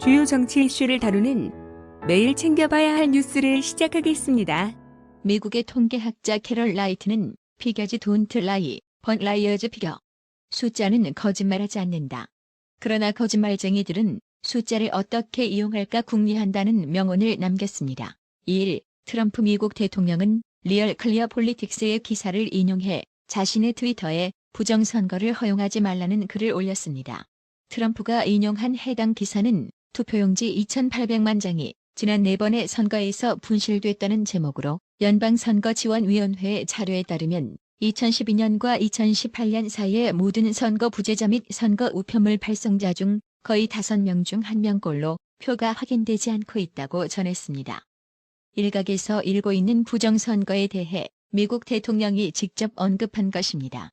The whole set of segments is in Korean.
주요 정치 이슈를 다루는 매일 챙겨봐야 할 뉴스를 시작하겠습니다. 미국의 통계학자 캐럴 라이트는 피겨즈 돈트 라이, 번 라이어즈 피겨. 숫자는 거짓말하지 않는다. 그러나 거짓말쟁이들은 숫자를 어떻게 이용할까 궁리한다는 명언을 남겼습니다. 2일 트럼프 미국 대통령은 리얼 클리어 폴리틱스의 기사를 인용해 자신의 트위터에 부정선거를 허용하지 말라는 글을 올렸습니다. 트럼프가 인용한 해당 기사는 투표용지 2,800만 장이 지난 4번의 선거에서 분실됐다는 제목으로 연방선거지원위원회의 자료에 따르면 2012년과 2018년 사이의 모든 선거 부재자 및 선거 우편물 발송자 중 거의 5명 중 1명꼴로 표가 확인되지 않고 있다고 전했습니다. 일각에서 일고 있는 부정선거에 대해 미국 대통령이 직접 언급한 것입니다.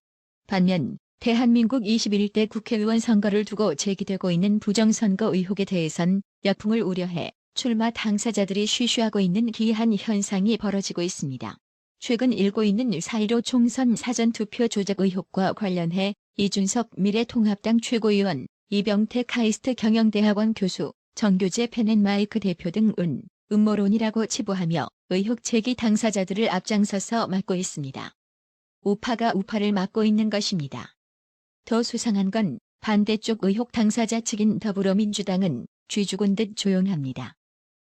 반면 대한민국 21대 국회의원 선거를 두고 제기되고 있는 부정선거 의혹에 대해선 역풍을 우려해 출마 당사자들이 쉬쉬하고 있는 기이한 현상이 벌어지고 있습니다. 최근 일고 있는 4.15 총선 사전투표 조작 의혹과 관련해 이준석 미래통합당 최고위원, 이병택 카이스트 경영대학원 교수, 정교재 펜앤마이크 대표 등은 음모론이라고 치부하며 의혹 제기 당사자들을 앞장서서 막고 있습니다. 우파가 우파를 막고 있는 것입니다. 더 수상한 건 반대쪽 의혹 당사자 측인 더불어민주당은 쥐 죽은 듯 조용합니다.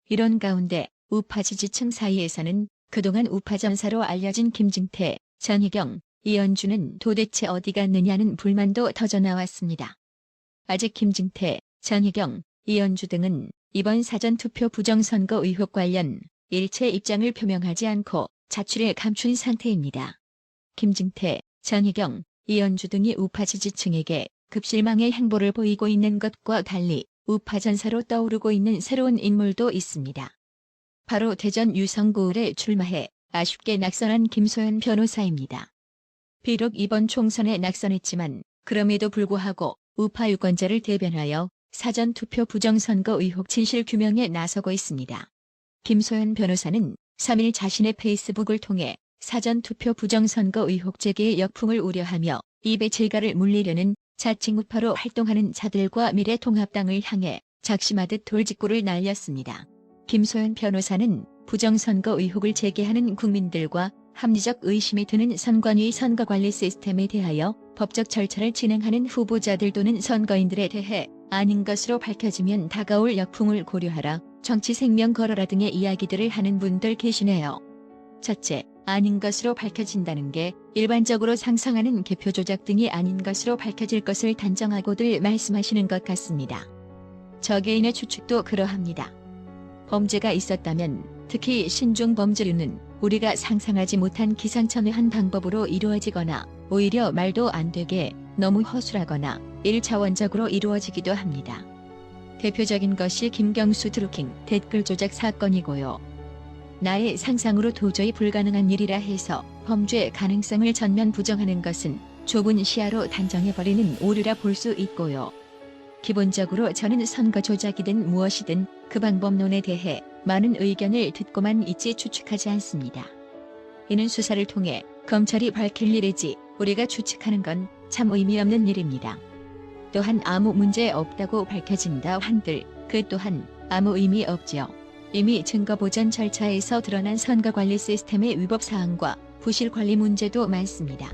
이런 가운데 우파 지지층 사이에서는 그동안 우파 전사로 알려진 김증태, 전희경, 이현주는 도대체 어디 갔느냐는 불만도 터져나왔습니다. 아직 김증태, 전희경, 이현주 등은 이번 사전투표 부정선거 의혹 관련 일체 입장을 표명하지 않고 자취를 감춘 상태입니다. 김증태, 전희경, 이현주 등이 우파 지지층에게 급실망의 행보를 보이고 있는 것과 달리 우파 전사로 떠오르고 있는 새로운 인물도 있습니다. 바로 대전 유성구을에 출마해 아쉽게 낙선한 김소연 변호사입니다. 비록 이번 총선에 낙선했지만 그럼에도 불구하고 우파 유권자를 대변하여 사전투표 부정선거 의혹 진실 규명에 나서고 있습니다. 김소연 변호사는 3일 자신의 페이스북을 통해 사전투표 부정선거 의혹 제기의 역풍을 우려하며 입에 질가를 물리려는 자칭 우파로 활동하는 자들과 미래통합당을 향해 작심하듯 돌직구를 날렸습니다. 김소연 변호사는 부정선거 의혹을 제기하는 국민들과 합리적 의심이 드는 선관위 선거관리 시스템에 대하여 법적 절차를 진행하는 후보자들 또는 선거인들에 대해 아닌 것으로 밝혀지면 다가올 역풍을 고려하라, 정치 생명 걸어라 등의 이야기들을 하는 분들 계시네요. 첫째, 아닌 것으로 밝혀진다는 게 일반적으로 상상하는 개표 조작 등이 아닌 것으로 밝혀질 것을 단정하고들 말씀하시는 것 같습니다. 저 개인의 추측도 그러합니다. 범죄가 있었다면 특히 신종 범죄류는 우리가 상상하지 못한 기상천외한 방법으로 이루어지거나 오히려 말도 안 되게 너무 허술하거나 1차원적으로 이루어지기도 합니다. 대표적인 것이 김경수 드루킹 댓글 조작 사건이고요. 나의 상상으로 도저히 불가능한 일이라 해서 범죄 가능성을 전면 부정하는 것은 좁은 시야로 단정해버리는 오류라 볼 수 있고요. 기본적으로 저는 선거 조작이든 무엇이든 그 방법론에 대해 많은 의견을 듣고만 있지 추측하지 않습니다. 이는 수사를 통해 검찰이 밝힐 일이지 우리가 추측하는 건 참 의미 없는 일입니다. 또한 아무 문제 없다고 밝혀진다 한들 그 또한 아무 의미 없지요. 이미 증거보전 절차에서 드러난 선거관리 시스템의 위법사항과 부실관리 문제도 많습니다.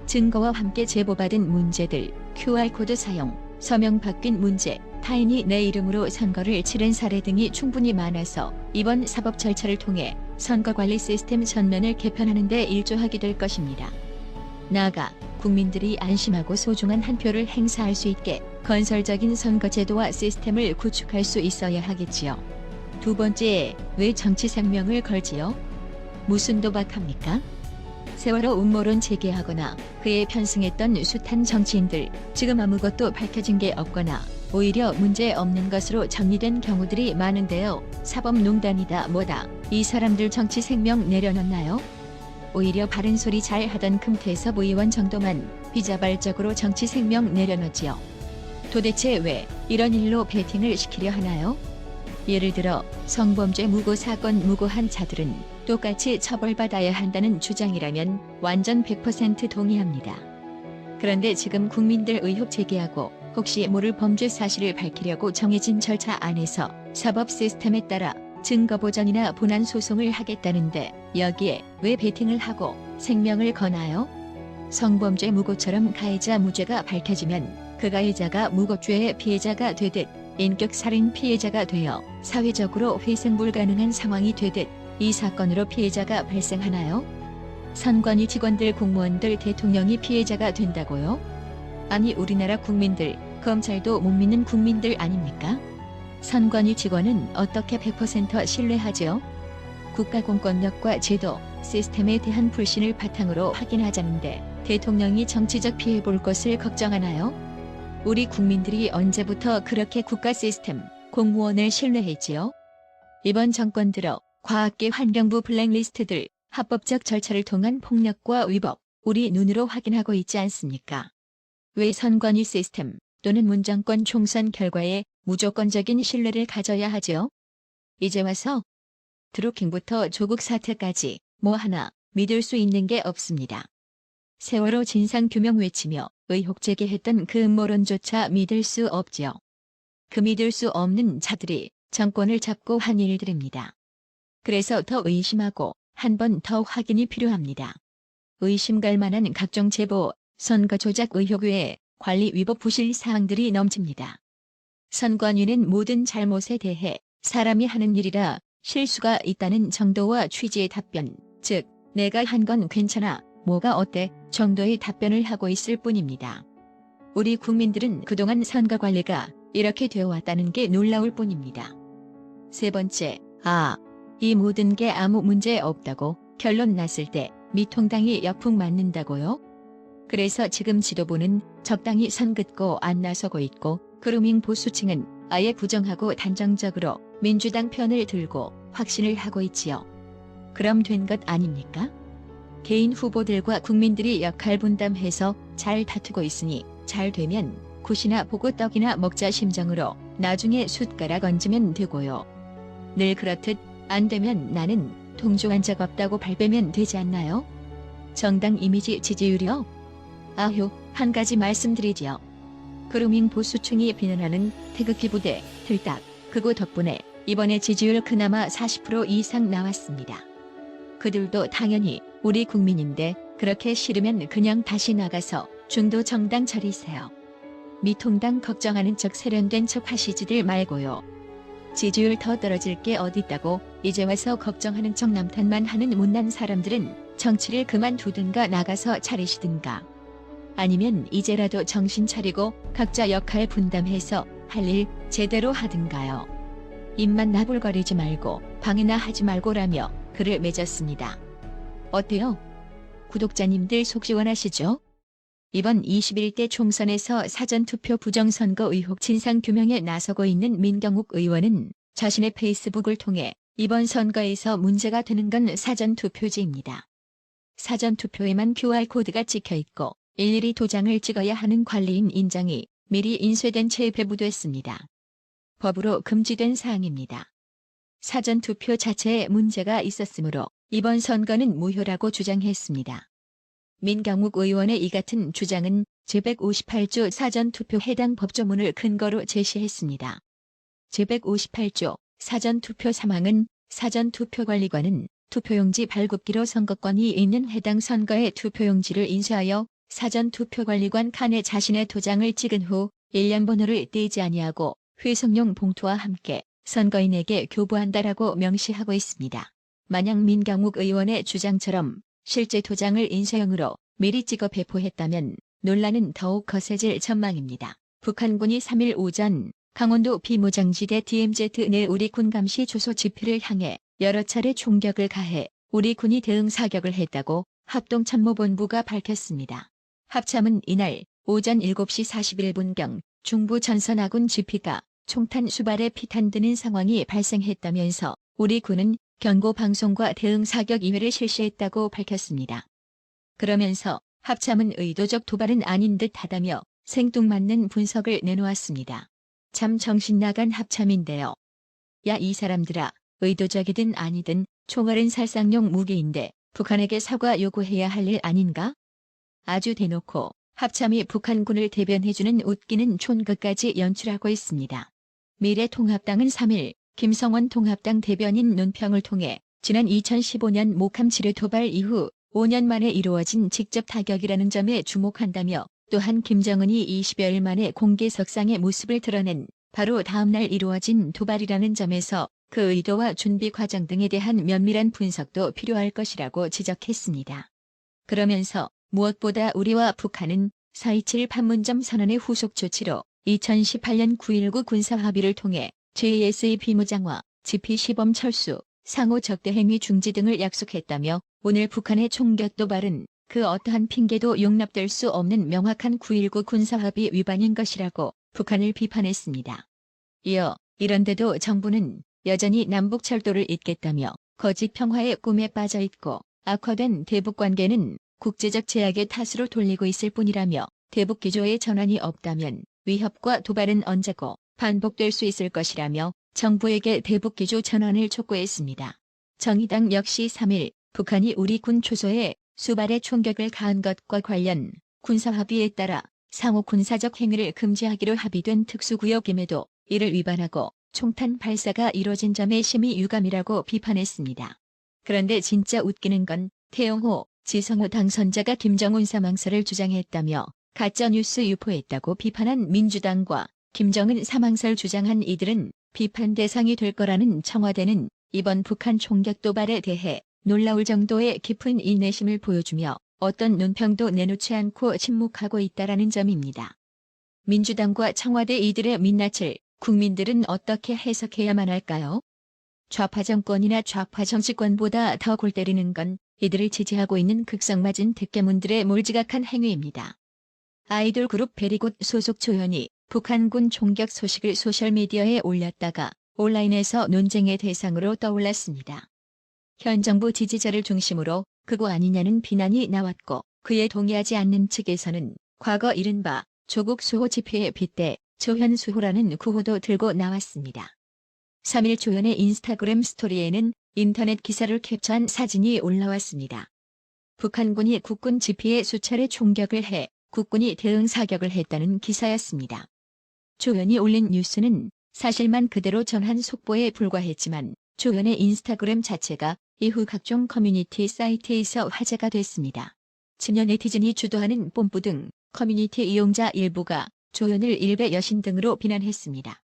증거와 함께 제보받은 문제들, QR코드 사용, 서명 바뀐 문제, 타인이 내 이름으로 선거를 치른 사례 등이 충분히 많아서 이번 사법 절차를 통해 선거관리 시스템 전면을 개편하는 데 일조하게 될 것입니다. 나아가 국민들이 안심하고 소중한 한 표를 행사할 수 있게 건설적인 선거제도와 시스템을 구축할 수 있어야 하겠지요. 두 번째, 왜 정치 생명을 걸지요? 무슨 도박합니까? 세월호 음모론 제기하거나 그에 편승했던 숱한 정치인들, 지금 아무것도 밝혀진 게 없거나 오히려 문제 없는 것으로 정리된 경우들이 많은데요. 사법농단이다 뭐다, 이 사람들 정치 생명 내려놨나요? 오히려 바른 소리 잘 하던 금태섭 의원 정도만 비자발적으로 정치 생명 내려놓지요. 도대체 왜 이런 일로 베팅을 시키려 하나요? 예를 들어 성범죄 무고 사건 무고한 자들은 똑같이 처벌받아야 한다는 주장이라면 완전 100% 동의합니다. 그런데 지금 국민들 의혹 제기하고 혹시 모를 범죄 사실을 밝히려고 정해진 절차 안에서 사법 시스템에 따라 증거보전이나 본안 소송을 하겠다는데 여기에 왜 베팅을 하고 생명을 거나요? 성범죄 무고처럼 가해자 무죄가 밝혀지면 그 가해자가 무고죄의 피해자가 되듯 인격살인 피해자가 되어 사회적으로 회생 불가능한 상황이 되듯 이 사건으로 피해자가 발생하나요? 선관위 직원들, 공무원들, 대통령이 피해자가 된다고요? 아니, 우리나라 국민들, 검찰도 못 믿는 국민들 아닙니까? 선관위 직원은 어떻게 100% 신뢰하죠? 국가 공권력과 제도, 시스템에 대한 불신을 바탕으로 확인하자는데 대통령이 정치적 피해 볼 것을 걱정하나요? 우리 국민들이 언제부터 그렇게 국가 시스템, 공무원을 신뢰했지요? 이번 정권 들어 과학계 환경부 블랙리스트들, 합법적 절차를 통한 폭력과 위법, 우리 눈으로 확인하고 있지 않습니까? 왜 선관위 시스템 또는 문정권 총선 결과에 무조건적인 신뢰를 가져야 하죠? 이제 와서 드루킹부터 조국 사태까지 뭐 하나 믿을 수 있는 게 없습니다. 세월호 진상규명 외치며 의혹 제기했던 그 음모론조차 믿을 수 없지요. 그 믿을 수 없는 자들이 정권을 잡고 한 일들입니다. 그래서 더 의심하고 한 번 더 확인이 필요합니다. 의심갈 만한 각종 제보, 선거 조작 의혹 외에 관리 위법 부실 사항들이 넘칩니다. 선관위는 모든 잘못에 대해 사람이 하는 일이라 실수가 있다는 정도와 취지의 답변, 즉 내가 한 건 괜찮아, 뭐가 어때 정도의 답변을 하고 있을 뿐입니다. 우리 국민들은 그동안 선거 관리가 이렇게 되어 왔다는 게 놀라울 뿐입니다. 세 번째, 이 모든 게 아무 문제 없다고 결론 났을 때 미통당이 역풍 맞는다고요? 그래서 지금 지도부는 적당히 선 긋고 안 나서고 있고 그루밍 보수층은 아예 부정하고 단정적으로 민주당 편을 들고 확신을 하고 있지요. 그럼 된 것 아닙니까? 개인 후보들과 국민들이 역할 분담해서 잘 다투고 있으니 잘 되면 굿이나 보고 떡이나 먹자 심정으로 나중에 숟가락 얹으면 되고요. 늘 그렇듯 안 되면 나는 동조한 적 없다고 발뺌면 되지 않나요? 정당 이미지 지지율이요? 아휴, 한 가지 말씀드리지요. 그루밍 보수층이 비난하는 태극기 부대, 들딱, 그거 덕분에 이번에 지지율 그나마 40% 이상 나왔습니다. 그들도 당연히 우리 국민인데 그렇게 싫으면 그냥 다시 나가서 중도 정당 차리세요. 미통당 걱정하는 척 세련된 척 하시지들 말고요. 지지율 더 떨어질 게 어딨다고 이제 와서 걱정하는 척 남탓만 하는 못난 사람들은 정치를 그만두든가 나가서 차리시든가. 아니면 이제라도 정신 차리고 각자 역할 분담해서 할 일 제대로 하든가요. 입만 나불거리지 말고 방해나 하지 말고라며 글을 맺었습니다. 어때요? 구독자님들 속 시원하시죠? 이번 21대 총선에서 사전투표 부정선거 의혹 진상규명에 나서고 있는 민경욱 의원은 자신의 페이스북을 통해 이번 선거에서 문제가 되는 건 사전투표제입니다. 사전투표에만 QR코드가 찍혀있고 일일이 도장을 찍어야 하는 관리인 인장이 미리 인쇄된 채 배부됐습니다. 법으로 금지된 사항입니다. 사전투표 자체에 문제가 있었으므로 이번 선거는 무효라고 주장했습니다. 민경욱 의원의 이 같은 주장은 제158조 사전투표 해당 법조문을 근거로 제시했습니다. 제158조 사전투표 사망은 사전투표관리관은 투표용지 발급기로 선거권이 있는 해당 선거의 투표용지를 인쇄하여 사전투표관리관 칸에 자신의 도장을 찍은 후 1년 번호를 떼지 아니하고 회송용 봉투와 함께 선거인에게 교부한다라고 명시하고 있습니다. 만약 민경욱 의원의 주장처럼 실제 도장을 인쇄용으로 미리 찍어 배포했다면 논란은 더욱 거세질 전망입니다. 북한군이 3일 오전 강원도 비무장지대 DMZ 내 우리 군 감시 주소 지피를 향해 여러 차례 총격을 가해 우리 군이 대응 사격을 했다고 합동참모본부가 밝혔습니다. 합참은 이날 오전 7시 41분경 중부 전선 아군 지피가 총탄 수발에 피탄 드는 상황이 발생했다면서 우리 군은 경고 방송과 대응 사격 2회를 실시했다고 밝혔습니다. 그러면서 합참은 의도적 도발은 아닌 듯 하다며 생뚱맞는 분석을 내놓았습니다. 참 정신 나간 합참인데요. 야, 이 사람들아, 의도적이든 아니든 총알은 살상용 무기인데 북한에게 사과 요구해야 할 일 아닌가? 아주 대놓고 합참이 북한군을 대변해주는 웃기는 촌극까지 연출하고 있습니다. 미래통합당은 3일 김성원 통합당 대변인 논평을 통해 지난 2015년 목함 지뢰 도발 이후 5년 만에 이루어진 직접 타격이라는 점에 주목한다며 또한 김정은이 20여일 만에 공개석상의 모습을 드러낸 바로 다음날 이루어진 도발이라는 점에서 그 의도와 준비 과정 등에 대한 면밀한 분석도 필요할 것이라고 지적했습니다. 그러면서 무엇보다 우리와 북한은 4.27 판문점 선언의 후속 조치로 2018년 9.19 군사합의를 통해 JSA 무장화, GP 시범 철수, 상호 적대 행위 중지 등을 약속했다며 오늘 북한의 총격 도발은 그 어떠한 핑계도 용납될 수 없는 명확한 9.19 군사합의 위반인 것이라고 북한을 비판했습니다. 이어 이런데도 정부는 여전히 남북철도를 잇겠다며 거짓 평화의 꿈에 빠져 있고 악화된 대북관계는 국제적 제약의 탓으로 돌리고 있을 뿐이라며 대북기조의 전환이 없다면 위협과 도발은 언제고 반복될 수 있을 것이라며 정부에게 대북기조 전환을 촉구했습니다. 정의당 역시 3일 북한이 우리 군 초소에 수발의 총격을 가한 것과 관련 군사합의에 따라 상호 군사적 행위를 금지하기로 합의된 특수구역임에도 이를 위반하고 총탄 발사가 이뤄진 점에 심히 유감이라고 비판했습니다. 그런데 진짜 웃기는 건 태영호, 지성호 당선자가 김정은 사망설을 주장했다며 가짜뉴스 유포했다고 비판한 민주당과 김정은 사망설 주장한 이들은 비판 대상이 될 거라는 청와대는 이번 북한 총격 도발에 대해 놀라울 정도의 깊은 인내심을 보여주며 어떤 논평도 내놓지 않고 침묵하고 있다라는 점입니다. 민주당과 청와대 이들의 민낯을 국민들은 어떻게 해석해야만 할까요? 좌파 정권이나 좌파 정치권보다 더 골 때리는 건 이들을 지지하고 있는 극성맞은 대깨문들의 몰지각한 행위입니다. 아이돌 그룹 베리굿 소속 조연이 북한군 총격 소식을 소셜미디어에 올렸다가 온라인에서 논쟁의 대상으로 떠올랐습니다. 현 정부 지지자를 중심으로 극우 아니냐는 비난이 나왔고 그에 동의하지 않는 측에서는 과거 이른바 조국 수호 집회에 빗대 조현 수호라는 구호도 들고 나왔습니다. 3일 조현의 인스타그램 스토리에는 인터넷 기사를 캡처한 사진이 올라왔습니다. 북한군이 국군 지피에 수차례 총격을 해 국군이 대응 사격을 했다는 기사였습니다. 조현이 올린 뉴스는 사실만 그대로 전한 속보에 불과했지만 조현의 인스타그램 자체가 이후 각종 커뮤니티 사이트에서 화제가 됐습니다. 친여 네티즌이 주도하는 뽐뿌 등 커뮤니티 이용자 일부가 조현을 일베 여신 등으로 비난했습니다.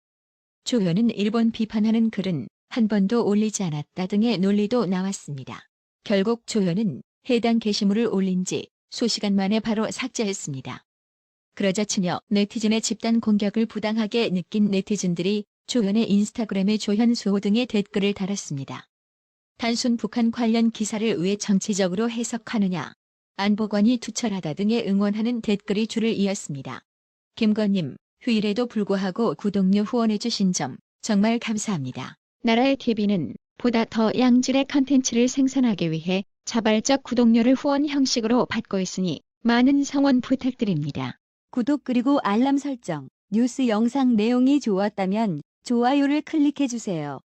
조현은 일본 비판하는 글은 한 번도 올리지 않았다 등의 논리도 나왔습니다. 결국 조현은 해당 게시물을 올린 지 수시간 만에 바로 삭제했습니다. 그러자 친여 네티즌의 집단 공격을 부당하게 느낀 네티즌들이 조현의 인스타그램에 조현 수호 등의 댓글을 달았습니다. 단순 북한 관련 기사를 왜 정치적으로 해석하느냐, 안보관이 투철하다 등의 응원하는 댓글이 줄을 이었습니다. 김건님, 휴일에도 불구하고 구독료 후원해주신 점 정말 감사합니다. 나라의 TV는 보다 더 양질의 컨텐츠를 생산하기 위해 자발적 구독료를 후원 형식으로 받고 있으니 많은 성원 부탁드립니다. 구독 그리고 알람 설정, 뉴스 영상 내용이 좋았다면 좋아요를 클릭해주세요.